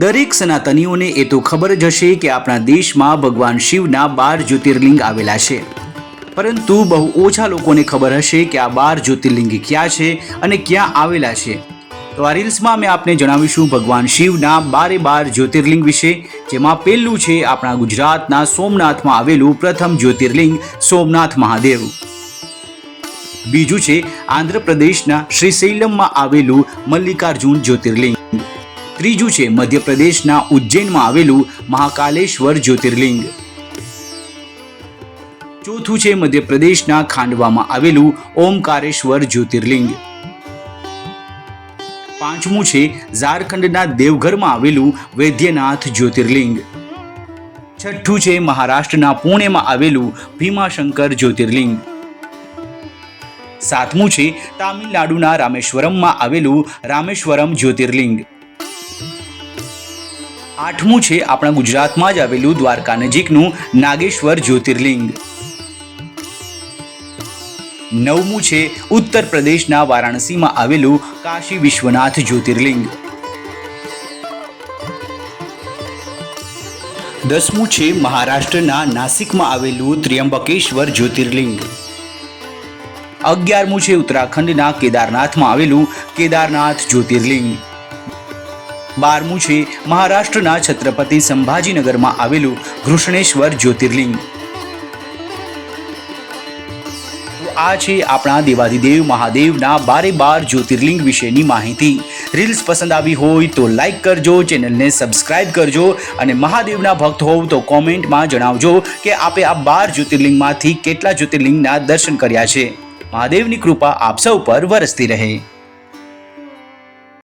દરેક સનાતનીઓને એ તો ખબર જ હશે કે આપણા દેશમાં ભગવાન શિવના 12 જ્યોતિર્લિંગ આવેલા છે, પરંતુ બહુ ઓછા લોકોને ખબર હશે કે આ 12 જ્યોતિર્લિંગ ક્યાં છે અને ક્યાં આવેલા છે। તો આ રીલ્સમાં મેં આપને જણાવીશું ભગવાન શિવના 12 જ્યોતિર્લિંગ વિશે, જેમાં પહેલું છે આપણા ગુજરાતના સોમનાથમાં આવેલું પ્રથમ જ્યોતિર્લિંગ સોમનાથ મહાદેવ। બીજું છે આંધ્રપ્રદેશના શ્રીશૈલમમાં આવેલું મલ્લિકાર્જુન જ્યોતિર્લિંગ। ત્રીજું છે મધ્યપ્રદેશના ઉજ્જૈનમાં આવેલું મહાકાલેશ્વર જ્યોતિર્લિંગ। ચોથું છે મધ્યપ્રદેશના ખાંડવામાં આવેલું ઓમકારેશ્વર જ્યોતિર્લિંગ। પાંચમું છે ઝારખંડના દેવઘરમાં આવેલું વૈદ્યનાથ જ્યોતિર્લિંગ। છઠ્ઠું છે મહારાષ્ટ્રના પુણેમાં આવેલું ભીમાશંકર જ્યોતિર્લિંગ। સાતમું છે તામિલનાડુના રામેશ્વરમમાં આવેલું રામેશ્વરમ જ્યોતિર્લિંગ। આઠમું છે આપણા ગુજરાતમાં જ આવેલું દ્વારકા નજીકનું નાગેશ્વર જ્યોતિર્લિંગ। નવમું છે ઉત્તર પ્રદેશના વારાણસીમાં આવેલું કાશી વિશ્વનાથ જ્યોતિર્લિંગ। 10મું છે મહારાષ્ટ્રના નાસિકમાં આવેલું ત્ર્યંબકેશ્વર જ્યોતિર્લિંગ। 11મું છે ઉત્તરાખંડના કેદારનાથમાં આવેલું કેદારનાથ જ્યોતિર્લિંગ। 12મું છે મહારાષ્ટ્રના છત્રપતિ સંભાજીનગરમાં આવેલું ઘૃષ્ણેશ્વર જ્યોતિર્લિંગ। આ છે આપણા દેવાધિદેવ મહાદેવના 12 જ્યોતિર્લિંગ વિશેની માહિતી। રીલ્સ પસંદ આવી હોય તો લાઈક કરજો, ચેનલને સબસ્ક્રાઇબ કરજો અને મહાદેવના ભક્ત હોવ તો કોમેન્ટમાં જણાવજો કે આપે આ 12 જ્યોતિર્લિંગમાંથી કેટલા જ્યોતિર્લિંગના દર્શન કર્યા છે। મહાદેવની કૃપા આપ સૌ પર વરસતી રહે।